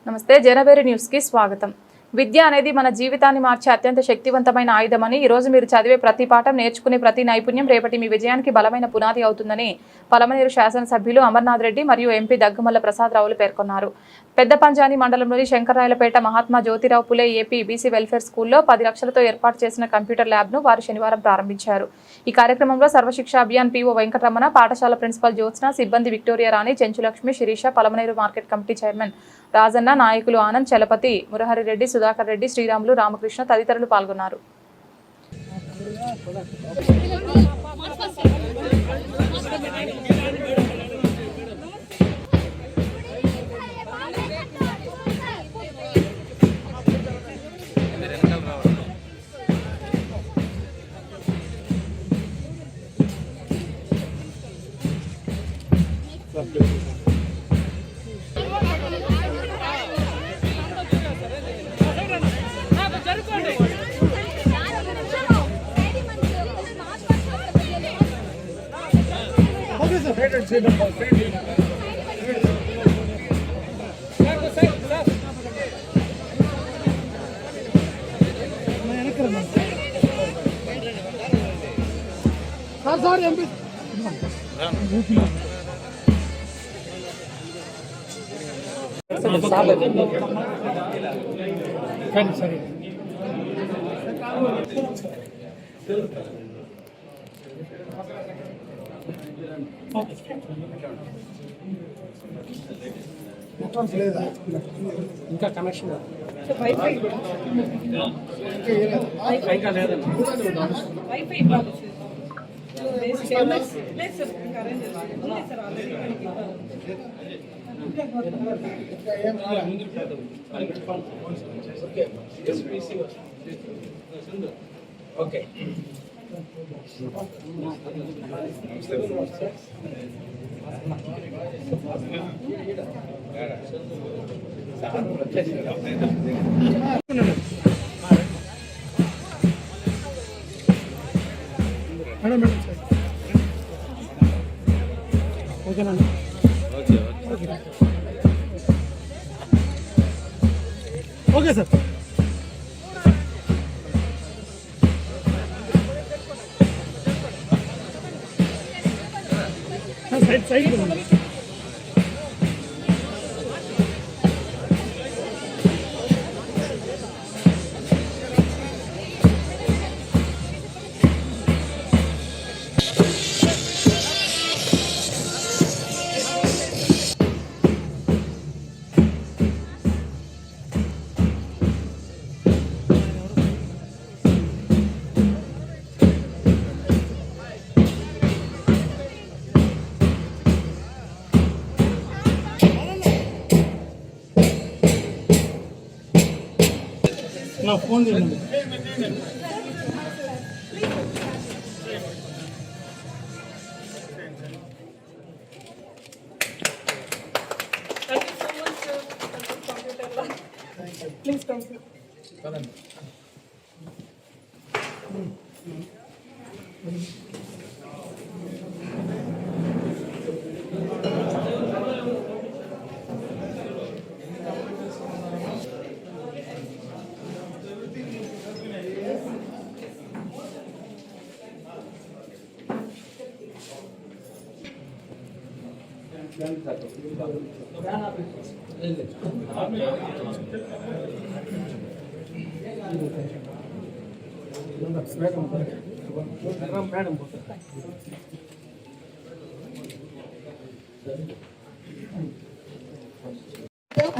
నమస్తే జనబేరి న్యూస్ కి స్వాగతం. విద్య అనేది మన జీవితాన్ని మార్చే అత్యంత శక్తివంతమైన ఆయుధమని ఈ రోజు మీరు చదివే ప్రతి పాఠం నేర్చుకునే ప్రతి నైపుణ్యం రేపటి మీ విజయానికి బలమైన పునాది అవుతుందని పలమనేరు శాసనసభ్యులు అమర్నాథ్ రెడ్డి మరియు ఎంపీ దగ్గుమల్ల ప్రసాద్ రావులు పేర్కొన్నారు. పెద్ద పంజాని మండలంలోని శంకర్రాయలపేట Mahatma Jyotirao Phule AP BC welfare స్కూల్లో 10 లక్షలతో ఏర్పాటు చేసిన కంప్యూటర్ ల్యాబ్ను వారు శనివారం ప్రారంభించారు. ఈ కార్యక్రమంలో సర్వశిక్ష అభియాన్ పీఓ వెంకటరమణ, పాఠశాల ప్రిన్సిపల్ జ్యోత్స్న, సిబ్బంది Victoria Rani, Chenchulakshmi, Sirisha, Palamaneru market committee chairman Rajanna, నాయకులు ఆనంద్, చలపతి, మురహరి రెడ్డి, సుధాకర్ రెడ్డి, శ్రీరాములు, రామకృష్ణ తదితరులు పాల్గొన్నారు. ఇంకా కనెక్షన్ ఓకే. ఓకేనండి. Okay sir. సైడ్ నా ఫోన్ చేయండి. Please come sir.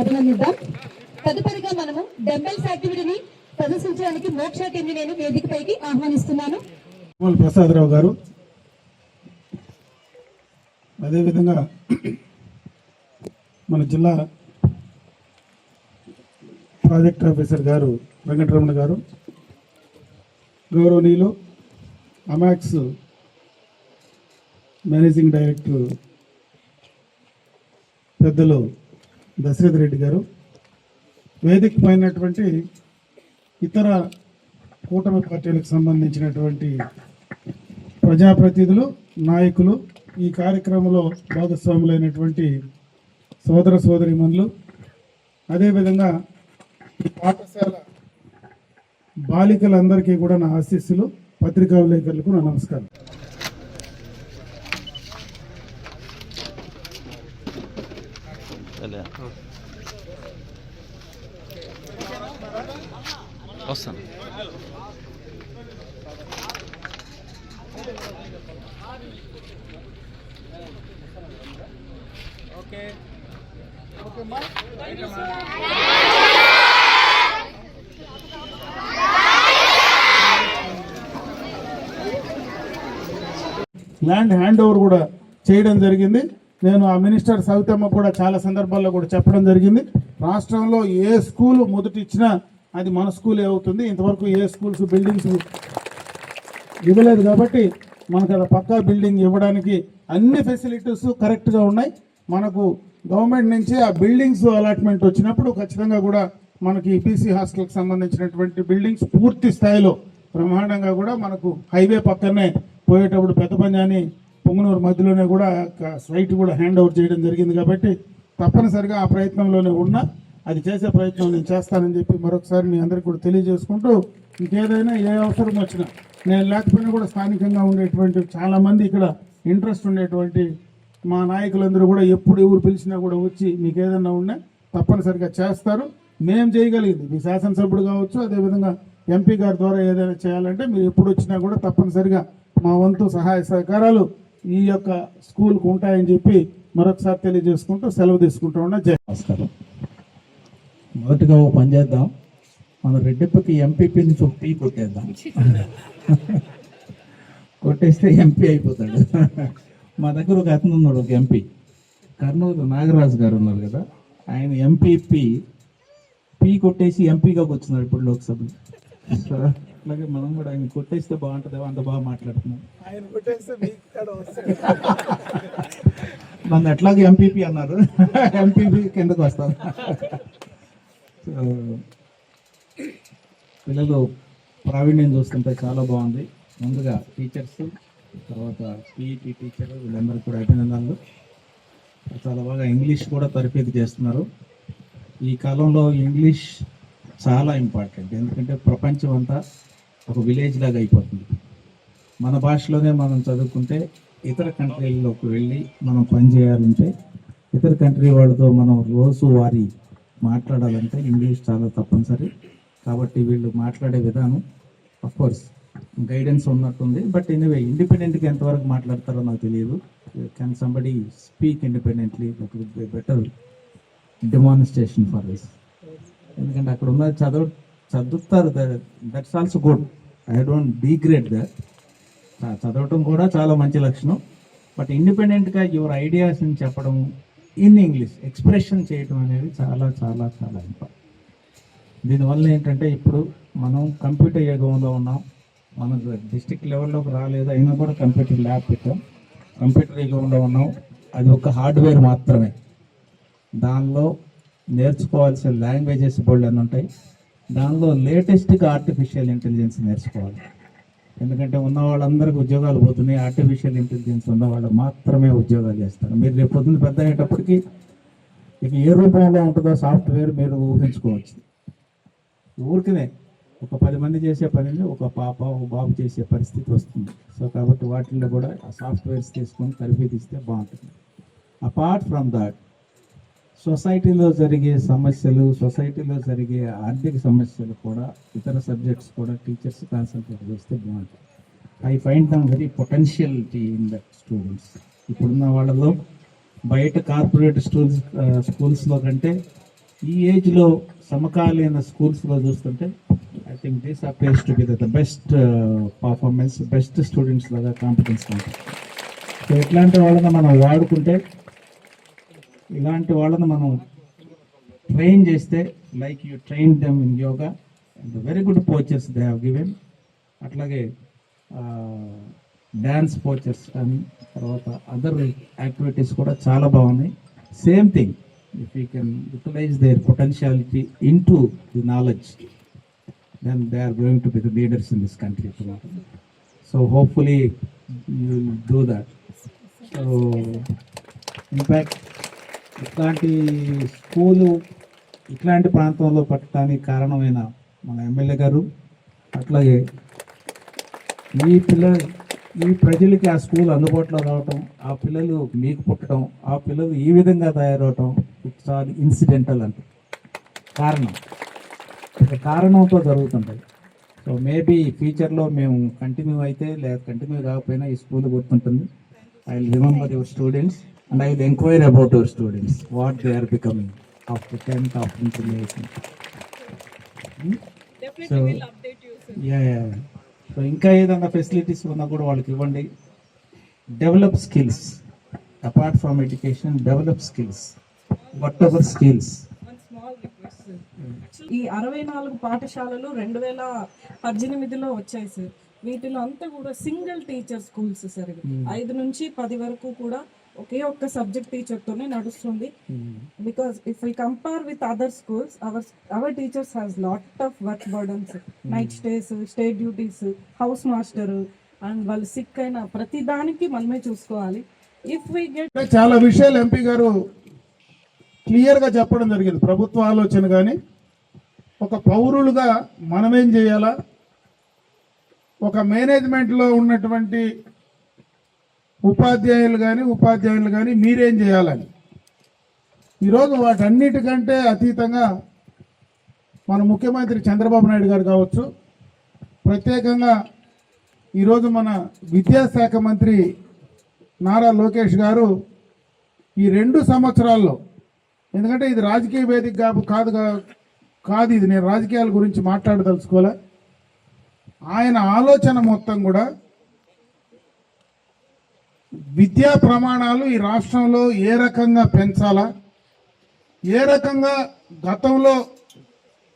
అభినందిద్దాం. తదుపరిగా మనము డంబెల్స్ యాక్టివిటీని ప్రదర్శించడానికి మోక్ష టీంని నేను వేదికపైకి ఆహ్వానిస్తున్నాను. ప్రసాదరావు గారు, అదేవిధంగా మన జిల్లా ప్రాజెక్ట్ ఆఫీసర్ గారు వెంకటరమణ గారు, గౌరవనీయులు అమాక్స్ మేనేజింగ్ డైరెక్టర్ పెద్దలు దశరథ్ రెడ్డి గారు, వేదిక పైనటువంటి ఇతర కూటమి పార్టీలకు సంబంధించినటువంటి ప్రజాప్రతినిధులు, నాయకులు, ఈ కార్యక్రమంలో భాగస్వాములైనటువంటి సోదర సోదరీమణులు, అదేవిధంగా ఈ పాఠశాల బాలికలందరికీ కూడా నా ఆశీస్సులు, పత్రికా విలేకరులకు నా నమస్కారం. వస్తాను. ల్యాండ్ హ్యాండ్ ఓవర్ కూడా చేయడం జరిగింది. నేను ఆ మినిస్టర్ సవితమ్మ కూడా చాలా సందర్భాల్లో కూడా చెప్పడం జరిగింది. రాష్ట్రంలో ఏ స్కూల్ మొదటి ఇచ్చినా అది మన స్కూలే అవుతుంది. ఇంతవరకు ఏ స్కూల్స్ బిల్డింగ్స్ ఇవ్వలేదు కాబట్టి మనకు అది పక్కా బిల్డింగ్ ఇవ్వడానికి అన్ని ఫెసిలిటీస్ కరెక్ట్గా ఉన్నాయి. మనకు గవర్నమెంట్ నుంచి ఆ బిల్డింగ్స్ అలాట్మెంట్ వచ్చినప్పుడు ఖచ్చితంగా కూడా మనకి బీసీ హాస్టల్కి సంబంధించినటువంటి బిల్డింగ్స్ పూర్తి స్థాయిలో బ్రహ్మాండంగా కూడా మనకు హైవే పక్కనే పోయేటప్పుడు పెద్ద పంజాని పొంగనూరు మధ్యలోనే కూడా సైట్ కూడా హ్యాండ్ ఓవర్ చేయడం జరిగింది. కాబట్టి తప్పనిసరిగా ఆ ప్రయత్నంలోనే ఉన్నా, అది చేసే ప్రయత్నం నేను చేస్తానని చెప్పి మరొకసారి మీ అందరికీ కూడా తెలియజేసుకుంటూ, ఇంకేదైనా ఏ అవసరం వచ్చినా నేను లేకపోయినా కూడా స్థానికంగా ఉండేటువంటి చాలామంది ఇక్కడ ఇంట్రెస్ట్ ఉండేటువంటి మా నాయకులందరూ కూడా ఎప్పుడు ఎవరు పిలిచినా కూడా వచ్చి మీకు ఏదైనా ఉన్నా తప్పనిసరిగా చేస్తారు. మేము చేయగలిగింది మీ శాసనసభ్యుడు కావచ్చు, అదేవిధంగా ఎంపీ గారి ద్వారా ఏదైనా చేయాలంటే మీరు ఎప్పుడు వచ్చినా కూడా తప్పనిసరిగా మా వంతు సహాయ సహకారాలు ఈ యొక్క స్కూల్కు ఉంటాయని చెప్పి మరొకసారి తెలియజేసుకుంటూ సెలవు తీసుకుంటూ ఉన్నా. నమస్కారం. మొదటిగా ఓ పని చేద్దాం, మన రెడ్డిప్పకి ఎంపీపీ నుంచి ఒక పీ కొట్టేద్దాం. కొట్టేస్తే ఎంపీ అయిపోతాడు. మా దగ్గర ఒక అతను ఉన్నాడు, ఒక ఎంపీ, కర్నూలు నాగరాజు గారు ఉన్నారు కదా, ఆయన ఎంపీపీ పీ కొట్టేసి ఎంపీగా కూర్చున్నాడు ఇప్పుడు లోక్సభలో. సో అట్లాగే మనం కూడా ఆయన కొట్టేస్తే బాగుంటుందేమో, అంత బాగా మాట్లాడుతున్నాం. ఆయన కొట్టేస్తే నన్ను ఎట్లాగే ఎంపీపీ అన్నారు, ఎంపీపీ కిందకు వస్తాను. సో పిల్లలు ప్రావీణ్యం చూస్తుంటే చాలా బాగుంది. ముందుగా టీచర్స్, తర్వాత పీఈటీ టీచర్, వీళ్ళందరికీ కూడా అభినందనలు. చాలా బాగా ఇంగ్లీష్ కూడా తరఫీదు చేస్తున్నారు. ఈ కాలంలో ఇంగ్లీష్ చాలా ఇంపార్టెంట్, ఎందుకంటే ప్రపంచం అంతా ఒక విలేజ్ లాగా అయిపోతుంది. మన భాషలోనే మనం చదువుకుంటే ఇతర కంట్రీల్లోకి వెళ్ళి మనం పనిచేయాలంటే, ఇతర కంట్రీ వాళ్ళతో మనం రోజువారీ మాట్లాడాలంటే ఇంగ్లీష్ చాలా తప్పనిసరి. కాబట్టి వీళ్ళు మాట్లాడే విధానం అఫ్కోర్స్ గైడెన్స్ ఉన్నట్టుంది, బట్ ఎనీవే ఇండిపెండెంట్గా ఎంతవరకు మాట్లాడతారో నాకు తెలియదు. Can somebody speak independently, that would be better demonstration for this. ఎందుకంటే అక్కడ ఉన్న చదువుతారు, that's also good, I don't degrade that. చదవటం కూడా చాలా మంచి లక్షణం, బట్ ఇండిపెండెంట్గా యువర్ ఐడియాస్ని చెప్పడం ఇన్ ఇంగ్లీష్ ఎక్స్ప్రెషన్ చేయడం అనేది చాలా చాలా చాలా ఇంపార్టెంట్. దీనివల్ల ఏంటంటే ఇప్పుడు మనం కంప్యూటర్ యుగంలో ఉన్నాం. మనం డిస్ట్రిక్ట్ లెవెల్లోకి రాలేదు, అయినా కూడా కంప్యూటర్ ల్యాబ్ పెట్టాం. కంప్యూటర్ యుగంలో ఉన్నాం, అది ఒక హార్డ్వేర్ మాత్రమే. దానిలో నేర్చుకోవాల్సిన లాంగ్వేజెస్ బోల్డ్ అని ఉంటాయి. దానిలో లేటెస్ట్గా ఆర్టిఫిషియల్ ఇంటెలిజెన్స్ నేర్చుకోవాలి. ఎందుకంటే ఉన్న వాళ్ళందరికీ ఉద్యోగాలు పోతున్నాయి, ఆర్టిఫిషియల్ ఇంటెలిజెన్స్ ఉన్న వాళ్ళు మాత్రమే ఉద్యోగాలు చేస్తారు. మీరు రేపు పొద్దున్న పెద్ద అయ్యేటప్పటికి ఇక ఏ రూపంలో ఉంటుందో సాఫ్ట్వేర్ మీరు ఊహించుకోవచ్చు. ఊరికనే ఒక 10 మంది చేసే పనిని ఒక పాప ఒక బాబు చేసే పరిస్థితి వస్తుంది. సో కాబట్టి వాటిల్లో కూడా ఆ సాఫ్ట్వేర్స్ తీసుకొని తరబేతిస్తే బాగుంటుంది. అపార్ట్ ఫ్రమ్ దాట్, సొసైటీలో జరిగే సమస్యలు, సొసైటీలో జరిగే ఆర్థిక సమస్యలు కూడా, ఇతర సబ్జెక్ట్స్ కూడా టీచర్స్ కాన్సన్ట్రేట్ చేస్తే బాగుంటుంది. I find them very potentiality in that students. ఇప్పుడున్న వాళ్ళలో బయట కార్పొరేట్ స్కూల్స్లో కంటే ఈ ఏజ్లో సమకాలీన స్కూల్స్లో చూస్తుంటే I think this appears to be the best performance, best students లాగా కాంపిటెన్స్ ఉంటుంది. సో ఇట్లాంటి వాళ్ళని మనం వాడుకుంటే, ఇలాంటి వాళ్ళని మనం ట్రైన్ చేస్తే, like you train them in yoga, very good coaches they have given. అట్లాగే డ్యాన్స్ కోచెస్ కానీ, తర్వాత అదర్ యాక్టివిటీస్ కూడా చాలా బాగున్నాయి. Same thing, if we can utilize their potentiality into the knowledge, then they are going to be the leaders in this country tomorrow. So hopefully you will do that. So in fact, ఇట్లాంటి school ఇట్లాంటి ప్రాంతంలో పట్టడానికి కారణమైన మన MLA గారు, అట్లాగే ఈ ప్రజలకి ఆ స్కూల్ అందుబాటులో రావటం, ఆ పిల్లలు మీకు పుట్టడం, ఆ పిల్లలు ఈ విధంగా తయారవటం ఇట్స్ ఆల్ ఇన్సిడెంటల్ అంటే కారణంతో జరుగుతుంటాయి. సో మేబీ ఫ్యూచర్లో మేము కంటిన్యూ అయితే లేదా కంటిన్యూ కాకపోయినా ఈ స్కూల్ గుర్తుంటుంది. I will remember your students and I will enquire about your students what they are becoming after 10th after intermediate. So so ఇంకా ఏదైనా ఫెసిలిటీస్ ఉన్నా కూడా వాళ్ళకి ఇవ్వండి. Develop skills apart from education, develop skills, whatever skills. ఈ 64 పాఠశాలలు 2018లో వచ్చాయి sir. వీటిలో అంతా కూడా సింగిల్ టీచర్ స్కూల్స్ సార్. 5 నుంచి 10 వరకు కూడా ఒకే ఒక్క సబ్జెక్ట్ టీచర్ తోనే నడుస్తుంది. Because if we compare with other schools, our teachers has lot of work burdens, night stays, state duties, house master, and వాళ్ళు సిక్ అయిన ప్రతి దానికి మనమే చూసుకోవాలి. ఇఫ్ వి గెట్ చాలా విషయాలు ఎంపీ గారు క్లియర్గా చెప్పడం జరిగింది. ప్రభుత్వ ఆలోచన కానీ ఒక పౌరులుగా మనమేం చేయాలా, ఒక మేనేజ్మెంట్లో ఉన్నటువంటి ఉపాధ్యాయులు కానీ మీరేం చేయాలని. ఈరోజు వాటన్నిటికంటే అతీతంగా మన ముఖ్యమంత్రి చంద్రబాబు నాయుడు గారు కావచ్చు, ప్రత్యేకంగా ఈరోజు మన విద్యాశాఖ మంత్రి నారా లోకేష్ గారు ఈ 2 సంవత్సరాల్లో, ఎందుకంటే ఇది రాజకీయ వేదిక కాదు ఇది నేను రాజకీయాల గురించి మాట్లాడదలుచుకోలే, ఆయన ఆలోచన మొత్తం కూడా విద్యా ప్రమాణాలు ఈ రాష్ట్రంలో ఏ రకంగా పెంచాలా, ఏ రకంగా గతంలో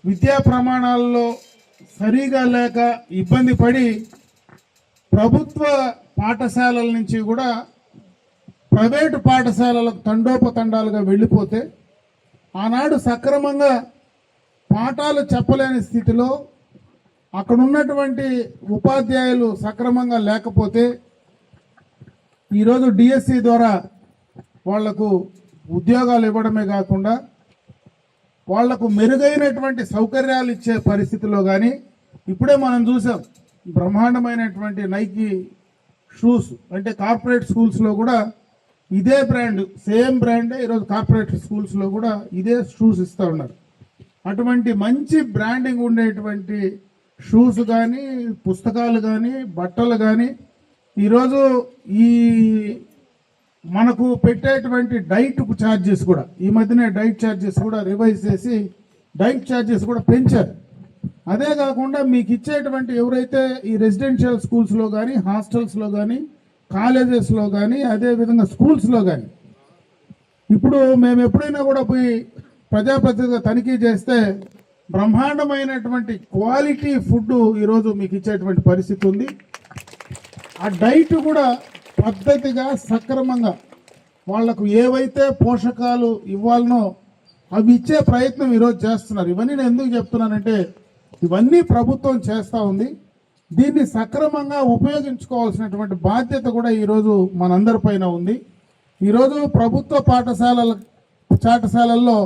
విద్యా ప్రమాణాలలో సరిగా లేక ఇబ్బంది పడి ప్రభుత్వ పాఠశాలల నుంచి కూడా ప్రైవేటు పాఠశాలలకు తండోపతండాలుగా వెళ్ళిపోతే, ఆనాడు సక్రమంగా పాఠాలు చెప్పలేని స్థితిలో అక్కడ ఉన్నటువంటి ఉపాధ్యాయులు సక్రమంగా లేకపోతే ఈరోజు డిఎస్సి ద్వారా వాళ్లకు ఉద్యోగాలు ఇవ్వడమే కాకుండా వాళ్లకు మెరుగైనటువంటి సౌకర్యాలు ఇచ్చే పరిస్థితిలో కానీ, ఇప్పుడే మనం చూసాం బ్రహ్మాండమైనటువంటి నైకీ షూస్, అంటే కార్పొరేట్ స్కూల్స్లో కూడా ఇదే బ్రాండ్, సేమ్ బ్రాండే ఈరోజు కార్పొరేట్ స్కూల్స్లో కూడా ఇదే షూస్ ఇస్తూ ఉన్నారు. అటువంటి మంచి బ్రాండింగ్ ఉండేటువంటి షూస్ కానీ, పుస్తకాలు కానీ, బట్టలు కానీ, ఈరోజు ఈ మనకు పెట్టేటువంటి డైట్ ఛార్జెస్ కూడా ఈ మధ్యనే డైట్ ఛార్జెస్ కూడా రివైజ్ చేసి డైట్ ఛార్జెస్ కూడా పెంచారు. అదే కాకుండా మీకు ఇచ్చేటువంటి ఎవరైతే ఈ రెసిడెన్షియల్ స్కూల్స్లో కానీ, హాస్టల్స్లో కానీ, కాలేజెస్లో కానీ, అదేవిధంగా స్కూల్స్లో కానీ, ఇప్పుడు మేము ఎప్పుడైనా కూడా పోయి ప్రజాప్రతినిధిగా తనిఖీ చేస్తే బ్రహ్మాండమైనటువంటి క్వాలిటీ ఫుడ్ ఈరోజు మీకు ఇచ్చేటువంటి పరిస్థితి ఉంది. ఆ డైట్ కూడా పద్ధతిగా సక్రమంగా వాళ్లకు ఏవైతే పోషకాలు ఇవ్వాలనో అవి ఇచ్చే ప్రయత్నం ఈరోజు చేస్తున్నారు. ఇవన్నీ నేను ఎందుకు చెప్తున్నానంటే ఇవన్నీ ప్రభుత్వం చేస్తూ ఉంది. దీన్ని సక్రమంగా ఉపయోగించుకోవాల్సినటువంటి బాధ్యత కూడా ఈరోజు మనందరిపైన ఉంది. ఈరోజు ప్రభుత్వ పాఠశాలల్లో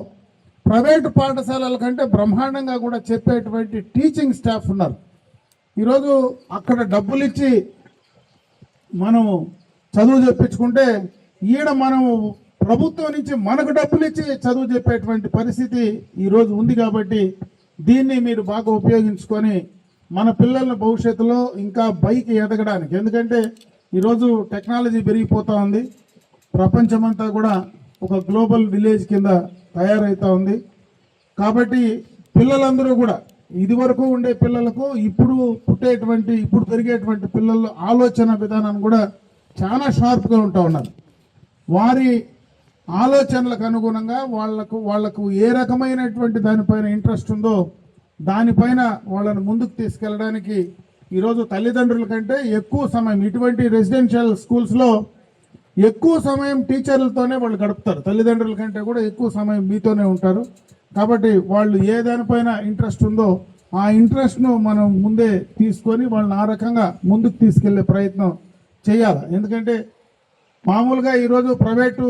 ప్రైవేటు పాఠశాలల కంటే బ్రహ్మాండంగా కూడా చెప్పేటువంటి టీచింగ్ స్టాఫ్ ఉన్నారు. ఈరోజు అక్కడ డబ్బులు ఇచ్చి మనము చదువు చెప్పించుకుంటే ఈడ మనము ప్రభుత్వం నుంచి మనకు డబ్బులు ఇచ్చి చదువు చెప్పేటువంటి పరిస్థితి ఈరోజు ఉంది. కాబట్టి దీన్ని మీరు బాగా ఉపయోగించుకొని మన పిల్లల భవిష్యత్తులో ఇంకా పైకి ఎదగడానికి, ఎందుకంటే ఈరోజు టెక్నాలజీ పెరిగిపోతూ ఉంది, ప్రపంచమంతా కూడా ఒక గ్లోబల్ విలేజ్ కింద తయారవుతూ ఉంది. కాబట్టి పిల్లలందరూ కూడా ఇదివరకు ఉండే పిల్లలకు ఇప్పుడు పెరిగేటువంటి పిల్లల ఆలోచన విధానం కూడా చాలా షార్ప్గా ఉంటూ ఉన్నారు. వారి ఆలోచనలకు అనుగుణంగా వాళ్లకు ఏ రకమైనటువంటి దానిపైన ఇంట్రెస్ట్ ఉందో దానిపైన వాళ్ళని ముందుకు తీసుకెళ్ళడానికి ఈరోజు తల్లిదండ్రుల కంటే ఎక్కువ సమయం, ఇటువంటి రెసిడెన్షియల్ స్కూల్స్లో ఎక్కువ సమయం టీచర్లతోనే వాళ్ళు గడుపుతారు. తల్లిదండ్రుల కంటే కూడా ఎక్కువ సమయం మీతోనే ఉంటారు. కాబట్టి వాళ్ళు ఏ దానిపైన ఇంట్రెస్ట్ ఉందో ఆ ఇంట్రెస్ట్ను మనం ముందే తీసుకొని వాళ్ళని ఆ రకంగా ముందుకు తీసుకెళ్లే ప్రయత్నం చేయాలి. ఎందుకంటే మామూలుగా ఈరోజు ప్రైవేటు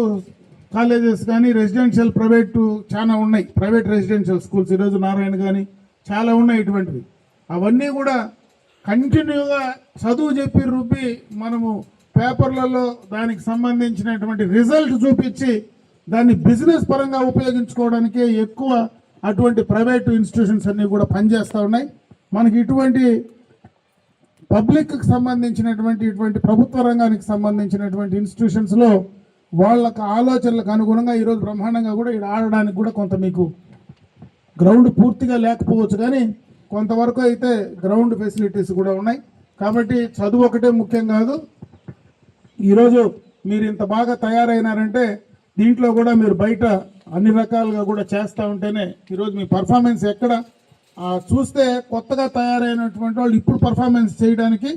కాలేజెస్ కానీ రెసిడెన్షియల్ ప్రైవేటు చాలా ఉన్నాయి, ప్రైవేట్ రెసిడెన్షియల్ స్కూల్స్ ఈరోజు నారాయణ కానీ చాలా ఉన్నాయి ఇటువంటివి. అవన్నీ కూడా కంటిన్యూగా చదువు చెప్పి రుబ్బి మనము పేపర్లలో దానికి సంబంధించినటువంటి రిజల్ట్ చూపించి దాన్ని బిజినెస్ పరంగా ఉపయోగించుకోవడానికే ఎక్కువ అటువంటి ప్రైవేటు ఇన్స్టిట్యూషన్స్ అన్నీ కూడా పనిచేస్తూ ఉన్నాయి. మనకి ఇటువంటి పబ్లిక్కి సంబంధించినటువంటి ఇటువంటి ప్రభుత్వ రంగానికి సంబంధించినటువంటి ఇన్స్టిట్యూషన్స్లో వాళ్ళకు ఆలోచనలకు అనుగుణంగా ఈరోజు బ్రహ్మాండంగా కూడా ఇక్కడ ఆడడానికి కూడా కొంత మీకు గ్రౌండ్ పూర్తిగా లేకపోవచ్చు, కానీ కొంతవరకు అయితే గ్రౌండ్ ఫెసిలిటీస్ కూడా ఉన్నాయి. కాబట్టి చదువు ఒకటే ముఖ్యం కాదు. ఈరోజు మీరు ఇంత బాగా తయారైనారంటే దీంట్లో కూడా మీరు బయట అన్ని రకాలుగా కూడా చేస్తూ ఉంటేనే ఈరోజు మీ పర్ఫార్మెన్స్ ఎక్కడ చూస్తే కొత్తగా తయారైనటువంటి వాళ్ళు ఇప్పుడు పర్ఫార్మెన్స్ చేయడానికి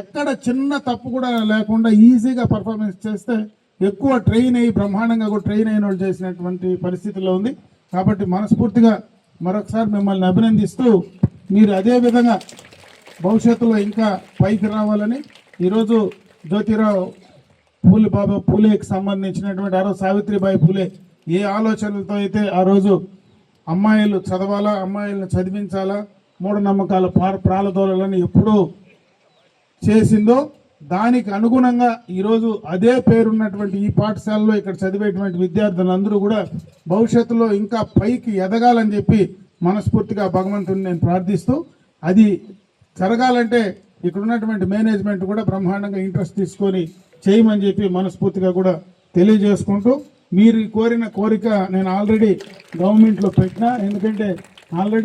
ఎక్కడ చిన్న తప్పు కూడా లేకుండా ఈజీగా పర్ఫార్మెన్స్ చేస్తే ఎక్కువ ట్రైన్ అయ్యి బ్రహ్మాండంగా కూడా ట్రైన్ అయిన వాళ్ళు చేసినటువంటి పరిస్థితిలో ఉంది. కాబట్టి మనస్ఫూర్తిగా మరొకసారి మిమ్మల్ని అభినందిస్తూ మీరు అదే విధంగా భవిష్యత్తులో ఇంకా పైకి రావాలని ఈరోజు జ్యోతిరావు పూలేకి సంబంధించినటువంటి ఆ రోజు సావిత్రిబాయి పూలే ఏ ఆలోచనలతో అయితే ఆ రోజు అమ్మాయిలు చదవాలా, అమ్మాయిలను చదివించాలా, మూఢనమ్మకాల ప్రాలదోలని ఎప్పుడూ చేసిందో దానికి అనుగుణంగా ఈరోజు అదే పేరున్నటువంటి ఈ పాఠశాలలో ఇక్కడ చదివేటువంటి విద్యార్థులందరూ కూడా భవిష్యత్తులో ఇంకా పైకి ఎదగాలని చెప్పి మనస్ఫూర్తిగా భగవంతుని నేను ప్రార్థిస్తూ, అది జరగాలంటే ఇక్కడ ఉన్నటువంటి మేనేజ్మెంట్ కూడా బ్రహ్మాండంగా ఇంట్రెస్ట్ తీసుకొని చేయమని చెప్పి మనస్ఫూర్తిగా కూడా తెలియజేసుకుంటూ, మీరు కోరిన కోరిక నేను ఆల్రెడీ గవర్నమెంట్లో పెట్టినా, ఎందుకంటే ఆల్రెడీ